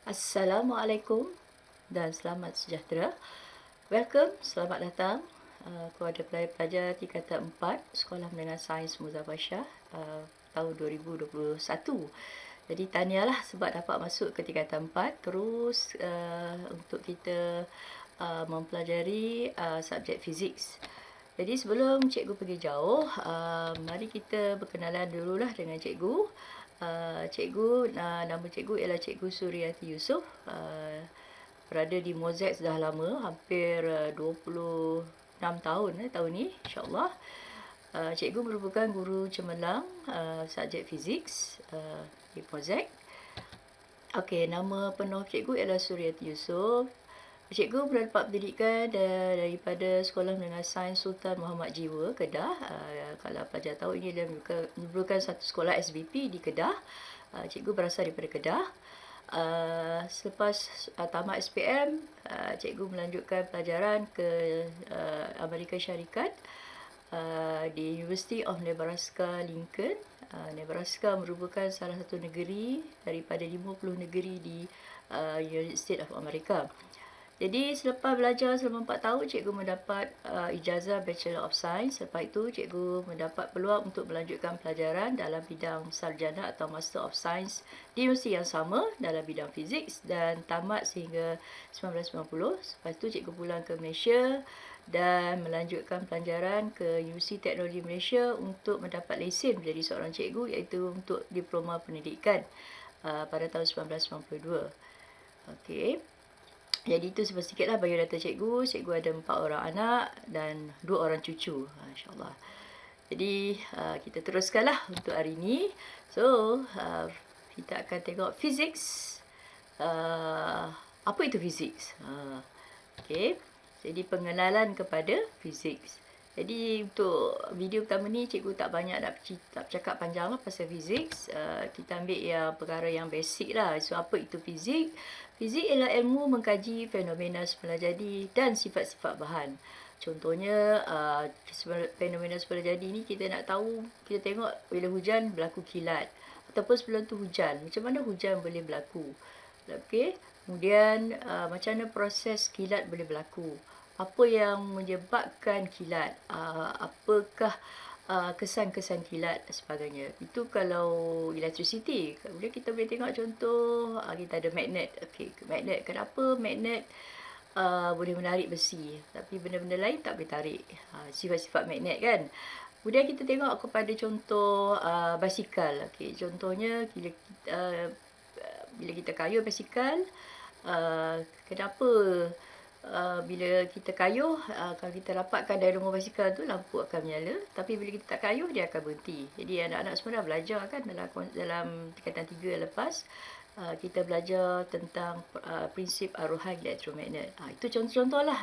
Assalamualaikum dan selamat sejahtera. Welcome, selamat datang kepada pelajar tingkatan 4 Sekolah Menengah Sains Muzaffar Shah tahun 2021. Jadi tahniahlah sebab dapat masuk ke tingkatan 4 terus untuk kita mempelajari subjek fizik. Jadi sebelum cikgu pergi jauh, mari kita berkenalan dululah dengan cikgu. Nama cikgu ialah Cikgu Suryati Yusof. Berada di Mozek sudah lama, hampir 26 tahun tahun ni, insyaAllah. Cikgu merupakan guru cemerlang subjek fizik di Mozek. Okey, nama penuh cikgu ialah Suryati Yusof. Cikgu mendapat pendidikan daripada Sekolah Menengah Sains Sultan Muhammad Jiwa, Kedah. Kalau pelajar tahu, ini dia merupakan satu sekolah SBP di Kedah. Cikgu berasal daripada Kedah. Selepas tamat SPM, cikgu melanjutkan pelajaran ke Amerika Syarikat di University of Nebraska Lincoln. Nebraska merupakan salah satu negeri daripada 50 negeri di United States of America. Jadi selepas belajar selama 4 tahun, cikgu mendapat ijazah Bachelor of Science. Lepas itu, cikgu mendapat peluang untuk melanjutkan pelajaran dalam bidang sarjana atau Master of Science di universiti yang sama dalam bidang fizik dan tamat sehingga 1990. Lepas itu, cikgu pulang ke Malaysia dan melanjutkan pelajaran ke Universiti Teknologi Malaysia untuk mendapat lesen menjadi seorang cikgu, iaitu untuk diploma pendidikan pada tahun 1992. Okey. Jadi itu sedikitlah biodata cikgu. Cikgu ada 4 orang anak dan 2 orang cucu. InsyaAllah. Jadi kita teruskanlah untuk hari ini. So, kita akan tengok fizik. Apa itu fizik? Okey. Jadi pengenalan kepada fizik. Jadi untuk video pertama ni, cikgu tak banyak nak cakap panjang lah pasal fizik. Kita ambil yang perkara yang basic lah. So apa itu fizik? Fizik ialah ilmu mengkaji fenomena semula jadi dan sifat-sifat bahan. Contohnya fenomena semula jadi ni kita nak tahu, kita tengok bila hujan berlaku kilat. Ataupun sebelum tu hujan, macam mana hujan boleh berlaku. Okey. Kemudian macam mana proses kilat boleh berlaku. Apa yang menyebabkan kilat, apakah kesan-kesan kilat dan sebagainya. Itu kalau electricity. Kemudian kita boleh tengok contoh, kita ada magnet. Okey, magnet. Kenapa magnet boleh menarik besi, tapi benda-benda lain tak boleh tarik. Sifat-sifat magnet kan. Kemudian kita tengok kepada contoh basikal. Okey, contohnya bila kita kayuh basikal, kenapa bila kita kayuh, kalau kita rapatkan dari rumah basikal tu, lampu akan menyala. Tapi bila kita tak kayuh, dia akan berhenti. Jadi anak-anak semua dah belajar kan dalam tingkatan 3 lepas. Kita belajar tentang prinsip aruhan elektromagnet. Itu contoh-contohlah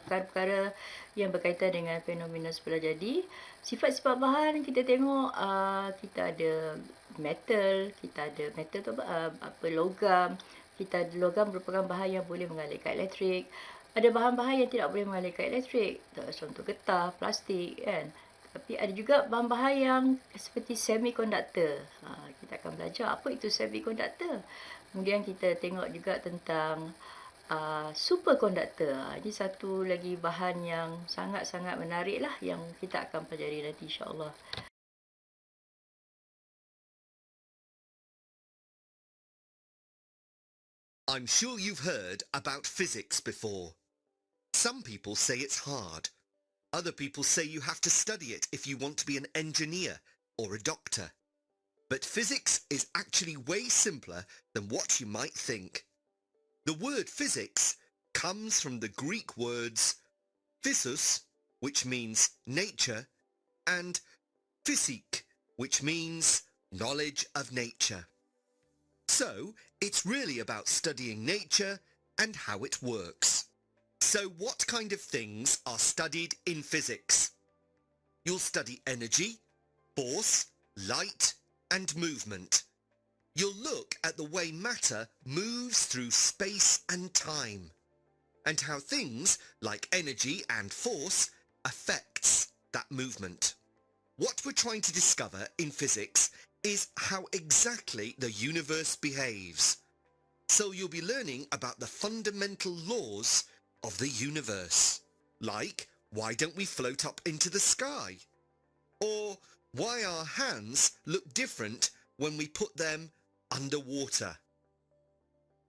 perkara-perkara yang berkaitan dengan fenomena semula jadi. Sifat-sifat bahan kita tengok, kita ada metal tu logam. Logam merupakan bahan yang boleh mengalirkan elektrik. Ada bahan-bahan yang tidak boleh mengalirkan elektrik. Contoh getah, plastik kan. Tapi ada juga bahan-bahan yang seperti semiconductor. Kita akan belajar apa itu semiconductor. Kemudian kita tengok juga tentang superconductor. Ini satu lagi bahan yang sangat-sangat menarik lah yang kita akan pelajari nanti insyaAllah. I'm sure you've heard about physics before. Some people say it's hard. Other people say you have to study it if you want to be an engineer or a doctor. But physics is actually way simpler than what you might think. The word physics comes from the Greek words physis, which means nature, and physik, which means knowledge of nature. So, it's really about studying nature and how it works. So what kind of things are studied in physics? You'll study energy, force, light, and movement. You'll look at the way matter moves through space and time, and how things like energy and force affects that movement. What we're trying to discover in physics is how exactly the universe behaves. So you'll be learning about the fundamental laws of the universe. Like, why don't we float up into the sky? Or why our hands look different when we put them underwater.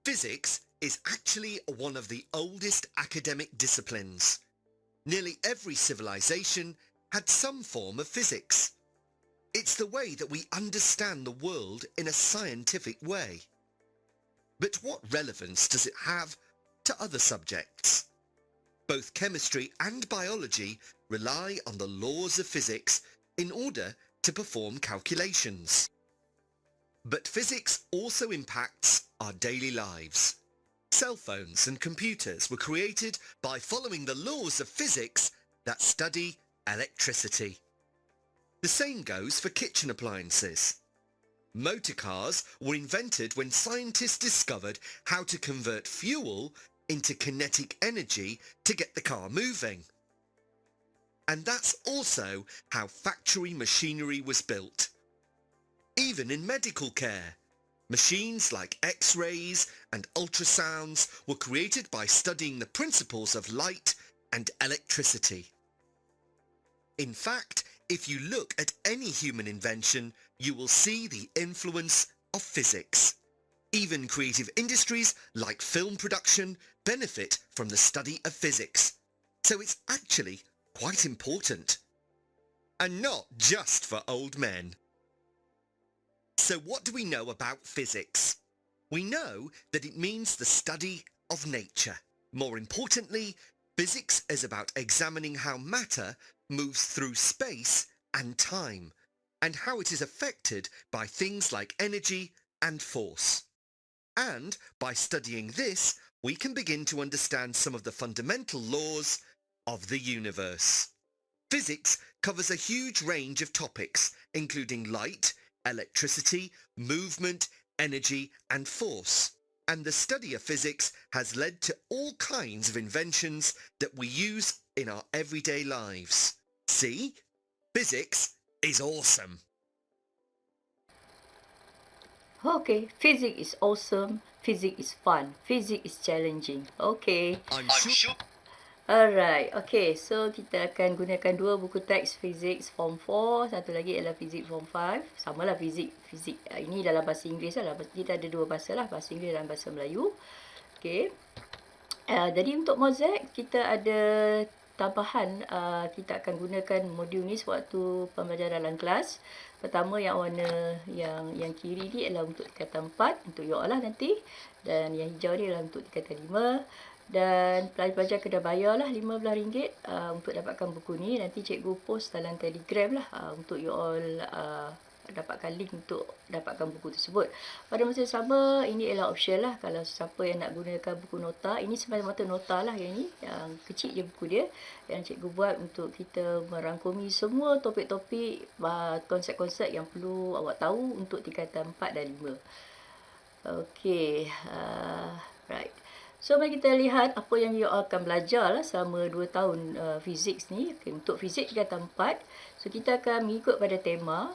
Physics is actually one of the oldest academic disciplines. Nearly every civilization had some form of physics. It's the way that we understand the world in a scientific way. But what relevance does it have to other subjects? Both chemistry and biology rely on the laws of physics in order to perform calculations. But physics also impacts our daily lives. Cell phones and computers were created by following the laws of physics that study electricity. The same goes for kitchen appliances. Motor cars were invented when scientists discovered how to convert fuel into kinetic energy to get the car moving. And that's also how factory machinery was built. Even in medical care, machines like X-rays and ultrasounds were created by studying the principles of light and electricity. In fact, if you look at any human invention, you will see the influence of physics. Even creative industries like film production benefit from the study of physics. So it's actually quite important. And not just for old men. So what do we know about physics? We know that it means the study of nature. More importantly, physics is about examining how matter moves through space and time, and how it is affected by things like energy and force. And by studying this, we can begin to understand some of the fundamental laws of the universe. Physics covers a huge range of topics, including light, electricity, movement, energy, and force. And the study of physics has led to all kinds of inventions that we use in our everyday lives. See? Physics is awesome. Okay, physics is awesome, physics is fun, physics is challenging. Okay. I'm sure. Alright, okay. So kita akan gunakan dua buku teks fizik form 4, satu lagi adalah fizik form 5. Samalah fizik. Ini dalam bahasa Inggeris lah. Kita ada dua bahasa lah, bahasa Inggeris dan bahasa Melayu. Okay. Jadi untuk Mosaic kita ada tambahan, kita akan gunakan modul ni sewaktu pembelajaran dalam kelas. Pertama yang warna yang kiri ni adalah untuk tingkatan 4 untuk you all lah nanti, dan yang hijau ni adalah untuk tingkatan 5. Dan pelajar kena bayar lah RM15 untuk dapatkan buku ni. Nanti cikgu post dalam Telegram lah untuk you all dapatkan link untuk dapatkan buku tersebut. Pada masa yang sama, ini adalah option lah kalau siapa yang nak gunakan buku nota. Ini semata-mata nota lah yang ni, yang kecil je buku dia, yang cikgu buat untuk kita merangkumi semua topik-topik, konsep-konsep yang perlu awak tahu untuk tingkatan 4 dan 5. Okay, right. So, mari kita lihat apa yang you akan belajar lah selama 2 tahun fizik ni. Okay, untuk fizik tingkatan 4, so kita akan mengikut pada tema,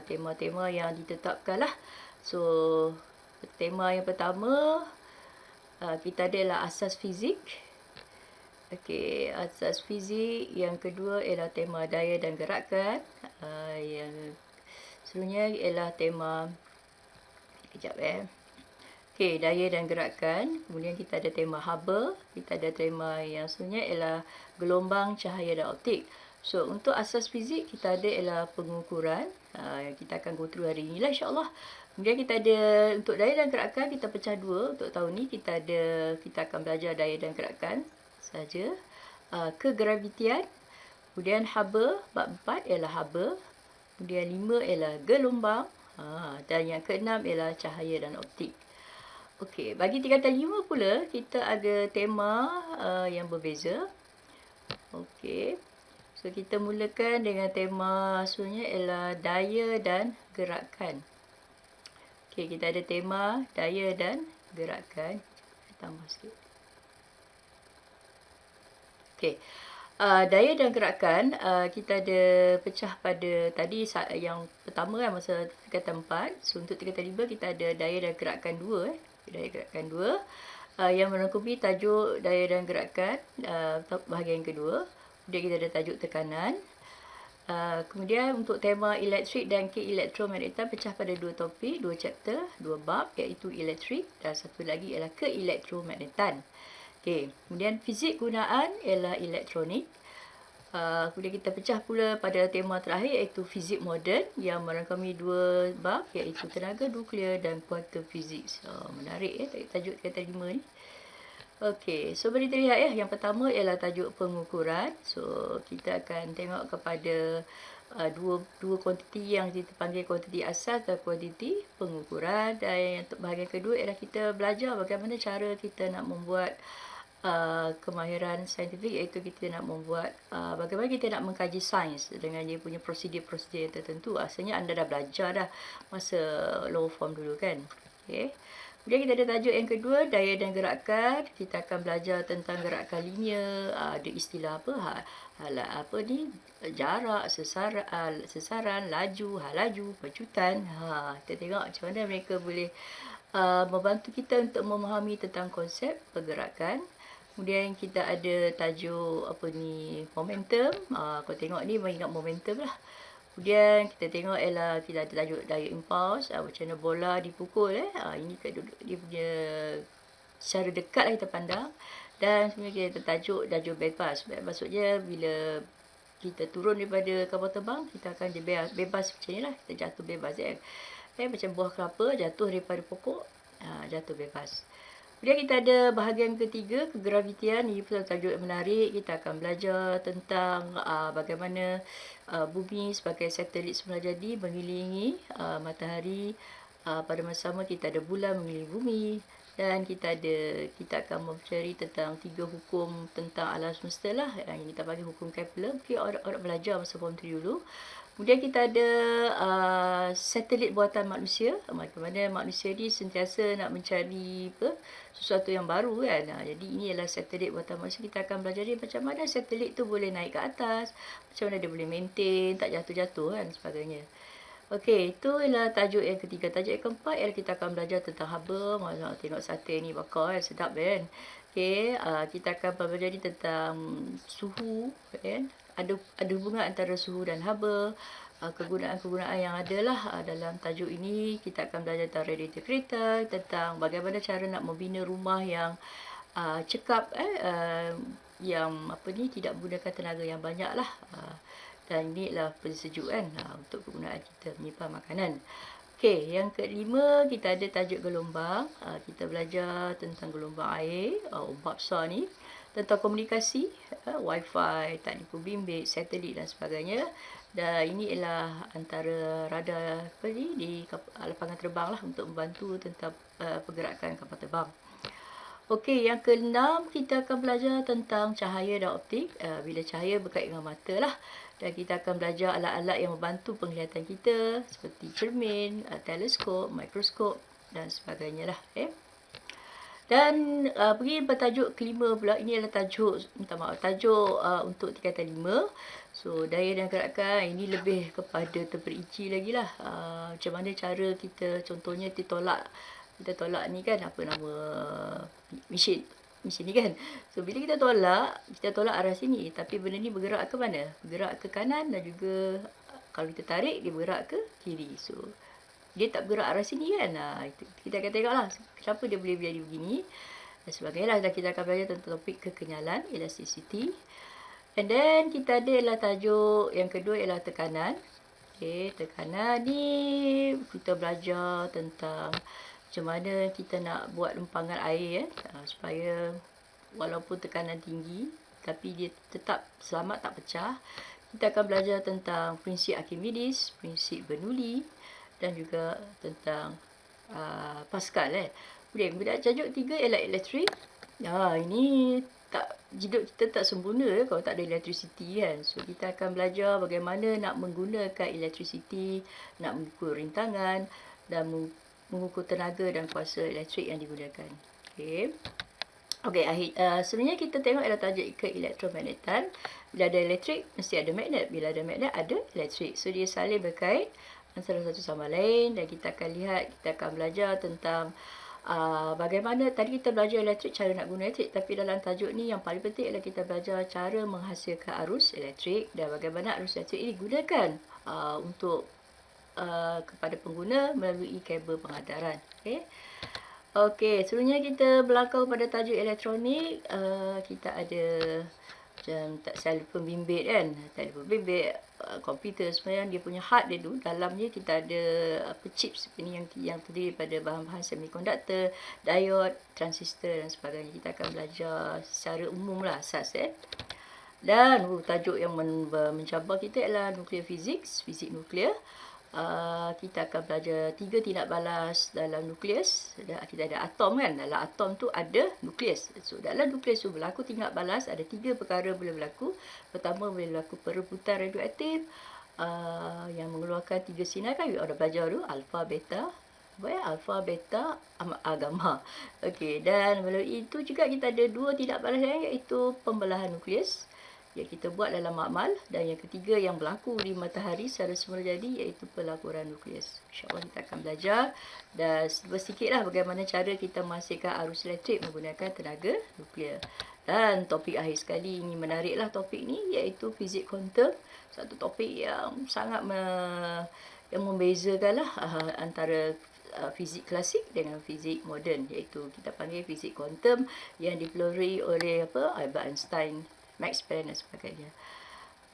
tema-tema yang ditetapkan lah. So, tema yang pertama, kita adalah asas fizik. Okay, asas fizik. Yang kedua ialah tema daya dan gerakan. Yang seterusnya ialah tema, kejap okay, daya dan gerakan. Kemudian kita ada tema haba. Kita ada tema yang seterusnya ialah gelombang, cahaya dan optik. So, untuk asas fizik kita ada ialah pengukuran. Yang kita akan go through hari ini lah insyaAllah. Kemudian kita ada untuk daya dan gerakan, kita pecah dua. Untuk tahun ni kita akan belajar daya dan gerakan saja. Kegravitian. Kemudian haba, bab 4 ialah haba. Kemudian 5 ialah gelombang. Dan yang keenam ialah cahaya dan optik. Okey, bagi tingkatan 5 pula, kita ada tema yang berbeza. Okey. So, kita mulakan dengan tema sebenarnya ialah daya dan gerakan. Okey, kita ada tema daya dan gerakan. Tambah sikit. Okey. Daya dan gerakan, kita ada pecah pada tadi yang pertama kan masa tingkatan 4. So, untuk tingkatan 5 kita ada daya dan gerakan 2. daya gerakan 2 yang merangkumi tajuk daya dan gerakan bahagian kedua. Kemudian kita ada tajuk tekanan. Kemudian untuk tema elektrik dan keelektromagnetan pecah pada 2 topik, 2 chapter, 2 bab, iaitu elektrik dan satu lagi ialah keelektromagnetan. Okey, kemudian fizik gunaan ialah elektronik. Kemudian kita pecah pula pada tema terakhir iaitu fizik moden yang merangkumi 2 bab, iaitu tenaga nuklear dan quantum physics. Menarik tajuk kata 5 ni. Okey, so boleh terlihat yang pertama ialah tajuk pengukuran. So kita akan tengok kepada dua kuantiti yang kita panggil kuantiti asas dan kuantiti pengukuran. Dan yang bahagian kedua ialah kita belajar bagaimana cara kita nak membuat kemahiran saintifik, iaitu kita nak membuat bagaimana kita nak mengkaji sains dengan dia punya prosedur-prosedur yang tertentu. Asalnya anda dah belajar dah masa lower form dulu kan. Okey. Kemudian kita ada tajuk yang kedua, daya dan gerakan. Kita akan belajar tentang gerakan linear, ada istilah apa ni, jarak, sesaran, laju, laju, pecutan. Kita tengok macam mana mereka boleh membantu kita untuk memahami tentang konsep pergerakan. Kemudian kita ada tajuk momentum. Kau tengok ni mengingat momentum lah. Kemudian kita tengok ialah kita ada tajuk daya impuls, macam mana bola dipukul. Ini dia punya secara dekat lah kita pandang. Dan sebenarnya kita tajuk bebas. Maksudnya bila kita turun daripada kapal terbang, kita akan bebas macam ni lah. Kita jatuh bebas macam buah kelapa jatuh daripada pokok, jatuh bebas. Kemudian kita ada bahagian ketiga, kegravitian. Ini pun tajuk yang menarik. Kita akan belajar tentang bagaimana bumi sebagai satelit semula jadi mengelilingi matahari. Pada masa sama kita ada bulan mengelilingi bumi. Dan kita akan mencari tentang 3 hukum tentang alam semesta lah. Yang kita panggil hukum Kepler. Mungkin orang belajar masa form 3 dulu. Kemudian kita ada satelit buatan manusia. Bagaimana manusia ni sentiasa nak mencari sesuatu yang baru kan. Jadi ini adalah satelit buatan manusia. Kita akan belajar dia macam mana satelit tu boleh naik ke atas. Macam mana dia boleh maintain, tak jatuh-jatuh kan sebagainya. Okey, itu ialah tajuk yang ketiga. Tajuk yang keempat ialah kita akan belajar tentang haba. Tengok sate ni bakar kan, sedap kan. Okey, kita akan belajar tentang suhu kan. Ada hubungan antara suhu dan haba, kegunaan-kegunaan yang ada lah dalam tajuk ini. Kita akan belajar tentang radiator kereta, tentang bagaimana cara nak membina rumah yang cekap, yang tidak menggunakan tenaga yang banyak lah. Dan ini adalah sejuk kan untuk kegunaan kita menyimpan makanan. Okey, yang kelima kita ada tajuk gelombang. Kita belajar tentang gelombang air, ombak besar ni. Tentang komunikasi, wifi, teknik bimbit, satelit dan sebagainya. Dan ini ialah antara radar di lapangan terbang lah untuk membantu tentang pergerakan kapal terbang. Okey, yang keenam kita akan belajar tentang cahaya dan optik. Bila cahaya berkait dengan mata lah. Dan kita akan belajar alat-alat yang membantu penglihatan kita seperti cermin, teleskop, mikroskop dan sebagainya lah. Dan pergi bertajuk kelima pula. Ini adalah tajuk untuk tingkatan 5. So daya dan gerakan ini lebih kepada terperinci lagi lah. Macam mana cara kita, contohnya kita tolak ni kan, apa nama mesin ni kan. So bila kita tolak arah sini, tapi benda ni bergerak ke mana? Bergerak ke kanan dan juga kalau kita tarik dia bergerak ke kiri. So dia tak bergerak arah sini kan. Itu kita akan tengoklah kenapa dia boleh jadi begini dan sebagainya. Dan kita akan belajar tentang topik kekenyalan, elasticity. And then kita ada ialah tajuk yang kedua ialah tekanan. Okey, tekanan ni kita belajar tentang macam mana kita nak buat lempangan air supaya walaupun tekanan tinggi tapi dia tetap selamat, tak pecah. Kita akan belajar tentang prinsip Archimedes, prinsip Bernoulli dan juga tentang Pascal. Kemudian tajuk 3 ialah elektrik. Ini hidup kita tak sempurna kalau tak ada electricity kan. So kita akan belajar bagaimana nak menggunakan electricity, nak mengukur rintangan dan mengukur tenaga dan kuasa elektrik yang digunakan. Okey, sebenarnya kita tengok ialah tajuk keelektromagnetan. Bila ada elektrik, mesti ada magnet. Bila ada magnet, ada elektrik. So dia saling berkait antara satu sama lain. Dan kita akan lihat, kita akan belajar tentang Bagaimana tadi kita belajar elektrik, cara nak guna elektrik, tapi dalam tajuk ni yang paling penting adalah kita belajar cara menghasilkan arus elektrik dan bagaimana arus elektrik ini digunakan untuk kepada pengguna melalui kabel penghantaran. Okey, sebelumnya kita berlakau pada tajuk elektronik, kita ada macam telefon bimbit kan, telefon bimbit, komputer sebenarnya dia punya hard dia tu, dalamnya kita ada chips ini yang terdiri pada bahan-bahan semiconductor, diode, transistor dan sebagainya. Kita akan belajar secara umum lah asas Dan tajuk yang mencabar kita ialah nuklear physics, fizik nuklear. Kita akan belajar 3 tindak balas dalam nukleus. Kita ada atom kan, dalam atom tu ada nukleus. So dalam nukleus tu berlaku tindak balas, ada 3 perkara boleh berlaku. Pertama boleh berlaku perebutan radioaktif yang mengeluarkan 3 sinar kan, kita dah belajar tu, alfa, beta. Alfa, beta, gamma. Okey, dan melalui itu juga kita ada 2 tindak balas lain, iaitu pembelahan nukleus yang kita buat dalam makmal, dan yang ketiga yang berlaku di matahari secara semula jadi, iaitu pelaburan nukleus. InsyaAllah kita akan belajar dan sedikitlah bagaimana cara kita menghasilkan arus elektrik menggunakan tenaga nuklear. Dan topik akhir sekali, ini menariklah topik ni, iaitu fizik kuantum. Satu topik yang sangat yang membezakanlah antara fizik klasik dengan fizik moden, iaitu kita panggil fizik kuantum yang dipelopori oleh Albert Einstein, Max Planck dan sebagainya.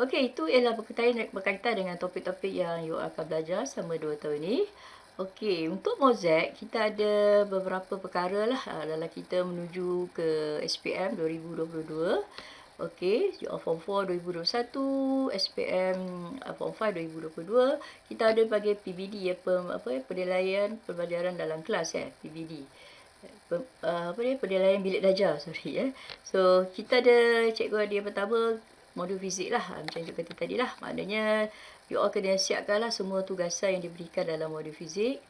Okey, itu ialah berkaitan dengan topik-topik yang you akan belajar selama 2 tahun ini. Okey, untuk Mozart, kita ada beberapa perkara lah dalam kita menuju ke SPM 2022. Okey, Form 4 2021, SPM Form 5 2022. Kita ada bagi PBD, penilaian pembelajaran dalam kelas PBD. Penilaian bilik darjah, So kita ada cikgu dia pertama modul fizik lah, macam cikgu kata tadi lah. Maknanya you all kena siapkanlah semua tugasan yang diberikan dalam modul fizik.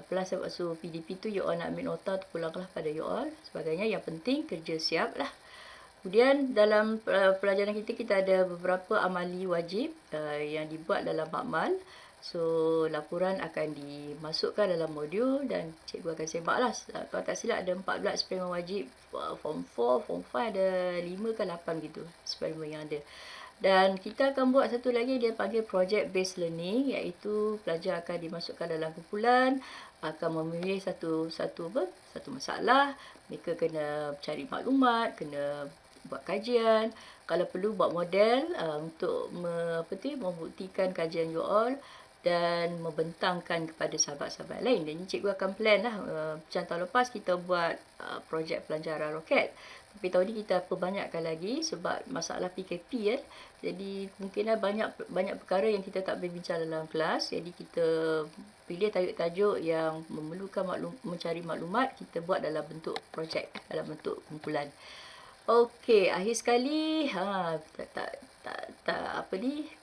Plus masuk PDP tu you all nak ambil nota tu pulanglah pada you all. Sebagainya, yang penting kerja siap lah. Kemudian dalam pelajaran kita ada beberapa amali wajib yang dibuat dalam makmal. So, laporan akan dimasukkan dalam modul dan cikgu akan semaklah. Kalau tak silap ada 14 eksperimen wajib. Form 4, Form 5 ada 5 ke 8 gitu eksperimen yang ada. Dan kita akan buat satu lagi, dia panggil project based learning, iaitu pelajar akan dimasukkan dalam kumpulan, akan memilih satu masalah. Mereka kena cari maklumat, kena buat kajian, kalau perlu buat model untuk membuktikan kajian you all dan membentangkan kepada sahabat-sahabat lain. Dan cikgu akan plan lah. Macam tahun lepas kita buat projek pelancaran roket. Tapi tahun ni kita perbanyakkan lagi sebab masalah PKP Jadi mungkin banyak perkara yang kita tak boleh bincang dalam kelas. Jadi kita pilih tajuk-tajuk yang memerlukan mencari maklumat, kita buat dalam bentuk projek, dalam bentuk kumpulan. Okey, akhir sekali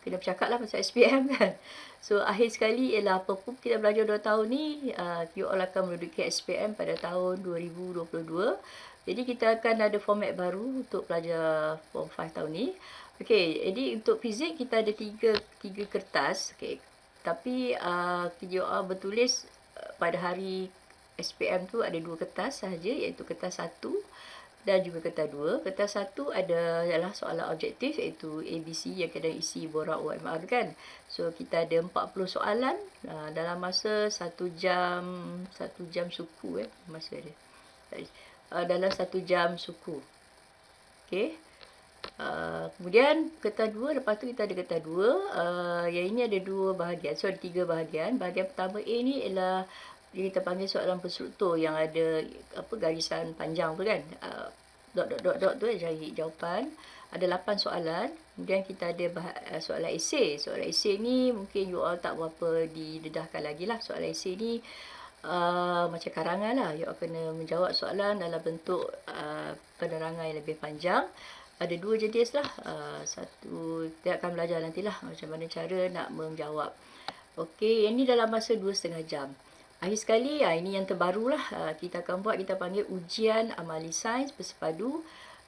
kena bercakap lah pasal SPM kan. So akhir sekali ialah apa pun kita belajar 2 tahun ni, you all akan menduduki SPM pada tahun 2022. Jadi kita akan ada format baru untuk pelajar Form 5 tahun ni. Okey, jadi untuk fizik kita ada 3 kertas. Okey, tapi you all bertulis pada hari SPM tu ada 2 kertas sahaja, iaitu kertas 1 dan juga kertas 2. Kertas 1 adalah soalan objektif, iaitu ABC yang kena isi borak OMR kan. So kita ada 40 soalan dalam masa 1 jam suku masa dia. Dalam 1 jam suku. Okey. Kemudian kertas 2, lepas tu kita ada kertas 2. Yang ini ada 2 bahagian. So ada 3 bahagian. Bahagian pertama A ni ialah kita panggil soalan penstruktur yang ada garisan panjang tu kan, dot tu cari jawapan. Ada 8 soalan. Kemudian kita ada soalan esei. Soalan esei ni mungkin you all tak berapa didedahkan lagi lah. Soalan esei ni macam karangan lah. You all kena menjawab soalan dalam bentuk penerangan yang lebih panjang. Ada 2 jenis lah. Satu kita akan belajar nantilah macam mana cara nak menjawab. Okey, ini dalam masa 2,5 jam. Akhir sekali, ini yang terbaru lah. Kita akan buat, kita panggil ujian amali sains bersepadu.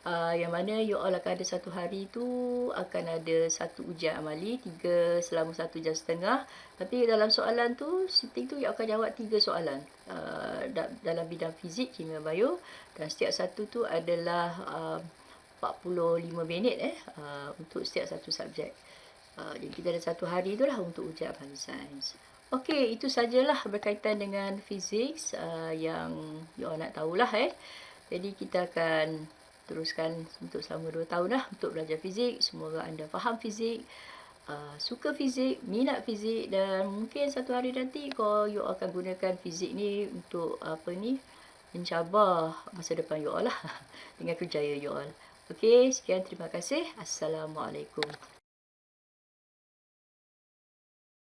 Yang mana you all akan ada satu hari tu akan ada satu ujian amali, 3 selama 1 jam setengah. Tapi dalam soalan tu, sitting tu you akan jawab 3 soalan dalam bidang fizik, kimia, bio, dan setiap satu tu adalah 45 minit untuk setiap satu subjek. Jadi kita ada satu hari itulah untuk ujian amali sains. Okey, itu sajalah berkaitan dengan fizik yang you all nak tahulah. Jadi kita akan teruskan untuk selama 2 tahun lah untuk belajar fizik. Semoga anda faham fizik, suka fizik, minat fizik, dan mungkin satu hari nanti kalau you akan gunakan fizik ni untuk mencabar masa depan you all lah dengan kerjaya you all. Okey, sekian, terima kasih. Assalamualaikum.